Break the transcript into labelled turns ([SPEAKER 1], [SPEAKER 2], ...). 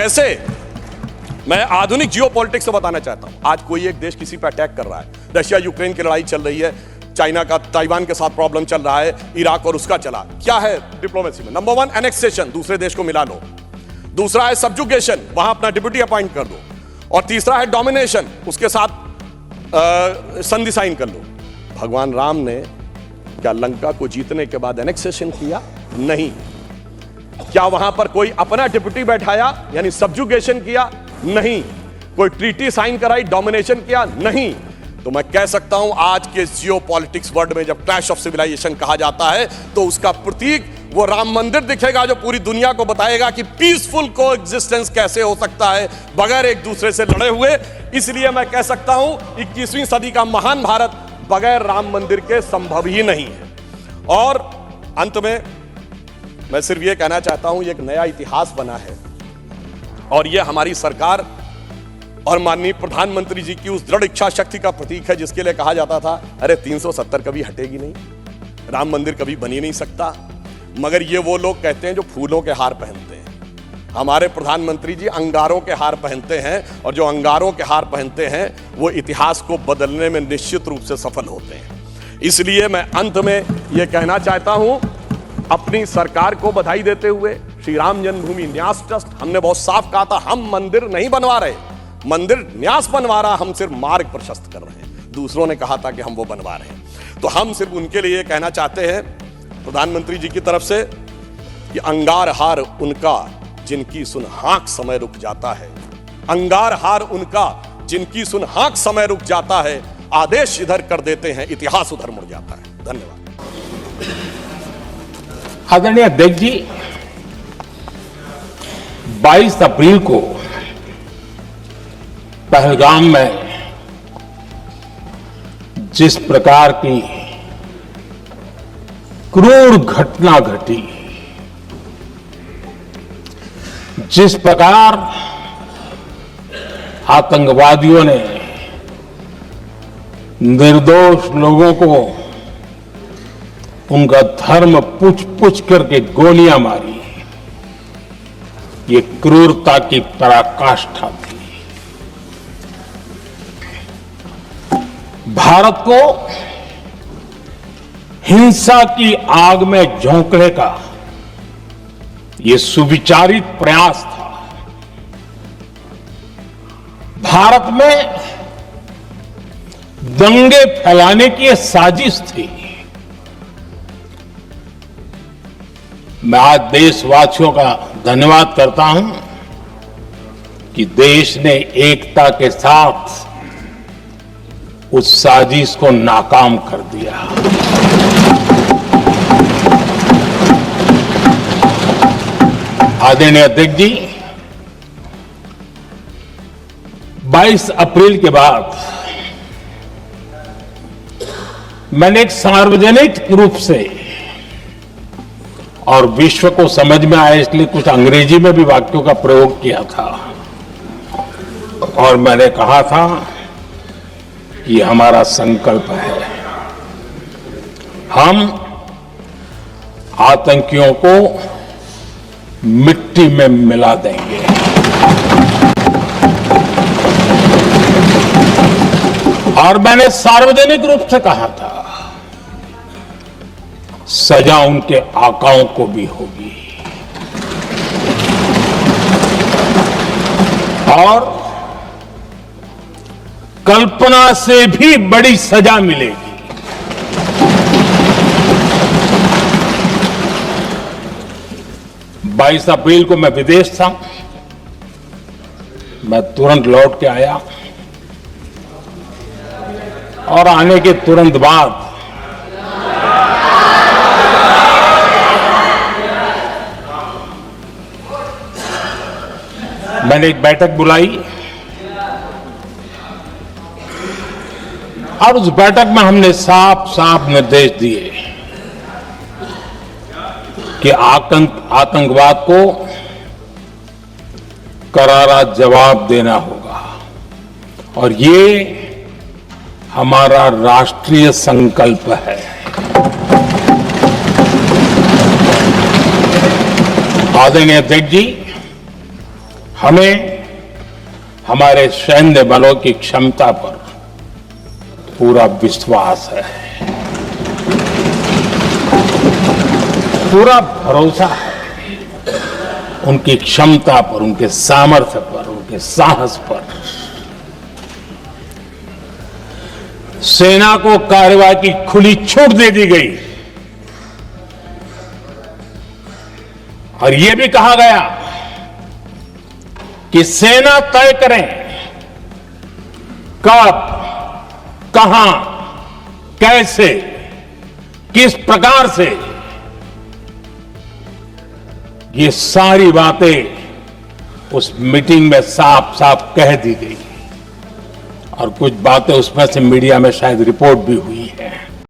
[SPEAKER 1] कैसे मैं आधुनिक जियोपॉलिटिक्स से बताना चाहता हूं। आज कोई एक देश किसी पर अटैक कर रहा है, रशिया यूक्रेन की लड़ाई चल रही है, चाइना का ताइवान के साथ प्रॉब्लम चल रहा है, इराक और उसका चला। क्या है डिप्लोमेसी में? नंबर 1 एनेक्सेशन, दूसरे देश को मिला लो। दूसरा है सब्जुगेशन, वहां अपना डिप्यूटी अपॉइंट कर दो। और तीसरा है डोमिनेशन, उसके साथ संधि साइन कर लो। भगवान राम ने क्या लंका को जीतने के बाद एनेक्सेशन किया? नहीं। क्या वहां पर कोई अपना डिप्यूटी बैठाया यानी सब्जुगेशन किया? नहीं। कोई ट्रीटी साइन कराई, डोमिनेशन किया? नहीं। तो मैं कह सकता हूं आज के जियोपॉलिटिक्स वर्ल्ड में जब क्लैश ऑफ सिविलाइजेशन कहा जाता है तो उसका प्रतीक वो राम मंदिर दिखेगा जो पूरी दुनिया को बताएगा कि पीसफुल कोएग्जिस्टेंस कैसे हो सकता है बगैर एक दूसरे से लड़े हुए। इसलिए मैं कह सकता हूं 21वीं सदी का महान भारत बगैर राम मंदिर के संभव ही नहीं है। और अंत में मैं सिर्फ ये कहना चाहता हूं, ये एक नया इतिहास बना है और ये हमारी सरकार और माननीय प्रधानमंत्री जी की उस दृढ़ इच्छा शक्ति का प्रतीक है जिसके लिए कहा जाता था अरे 370 कभी हटेगी नहीं, राम मंदिर कभी बन ही नहीं सकता। मगर ये वो लोग कहते हैं जो फूलों के हार पहनते हैं। हमारे प्रधानमंत्री जी अंगारों के हार पहनते हैं और जो अंगारों के हार पहनते हैं वो इतिहास को बदलने में निश्चित रूप से सफल होते हैं। इसलिए मैं अंत में ये कहना चाहता हूं, अपनी सरकार को बधाई देते हुए, श्री राम जन्मभूमि न्यास ट्रस्ट, हमने बहुत साफ कहा था हम मंदिर नहीं बनवा रहे, मंदिर न्यास बनवा रहा, हम सिर्फ मार्ग प्रशस्त कर रहे हैं। दूसरों ने कहा था कि हम वो बनवा रहे हैं। तो हम सिर्फ उनके लिए कहना चाहते हैं प्रधानमंत्री जी की तरफ से कि अंगार हार उनका जिनकी सुन हाँक समय रुक जाता है, अंगार हार उनका जिनकी सुन हाँक समय रुक जाता है, आदेश इधर कर देते हैं इतिहास उधर मुड़ जाता है। धन्यवाद।
[SPEAKER 2] आदरणीय अध्यक्ष जी, 22 अप्रैल को पहलगाम में जिस प्रकार की क्रूर घटना घटी, जिस प्रकार आतंकवादियों ने निर्दोष लोगों को उनका धर्म पूछ पूछ करके गोलियां मारी, ये क्रूरता की पराकाष्ठा थी। भारत को हिंसा की आग में झोंकने का ये सुविचारित प्रयास था। भारत में दंगे फैलाने की ये साजिश थी। मैं आज देशवासियों का धन्यवाद करता हूं कि देश ने एकता के साथ उस साजिश को नाकाम कर दिया। आदरणीय अध्यक्ष जी, 22 अप्रैल के बाद मैंने एक सार्वजनिक रूप से और विश्व को समझ में आए इसलिए कुछ अंग्रेजी में भी वाक्यों का प्रयोग किया था और मैंने कहा था कि हमारा संकल्प है, हम आतंकियों को मिट्टी में मिला देंगे। और मैंने सार्वजनिक रूप से कहा था सजा उनके आकाओं को भी होगी और कल्पना से भी बड़ी सजा मिलेगी। बाईस अप्रैल को मैं विदेश था, मैं तुरंत लौट के आया और आने के तुरंत बाद मैंने एक बैठक बुलाई और उस बैठक में हमने साफ साफ निर्देश दिए कि आतंकवाद को करारा जवाब देना होगा और ये हमारा राष्ट्रीय संकल्प है। आदरणीय अध्यक्ष जी, हमें हमारे सैन्य बलों की क्षमता पर पूरा विश्वास है, पूरा भरोसा है उनकी क्षमता पर, उनके सामर्थ्य पर, उनके साहस पर। सेना को कार्रवाई की खुली छूट दे दी गई और यह भी कहा गया कि सेना तय करें कब, कहां, कैसे, किस प्रकार से। ये सारी बातें उस मीटिंग में साफ साफ कह दी गई और कुछ बातें उसमें से मीडिया में शायद रिपोर्ट भी हुई है।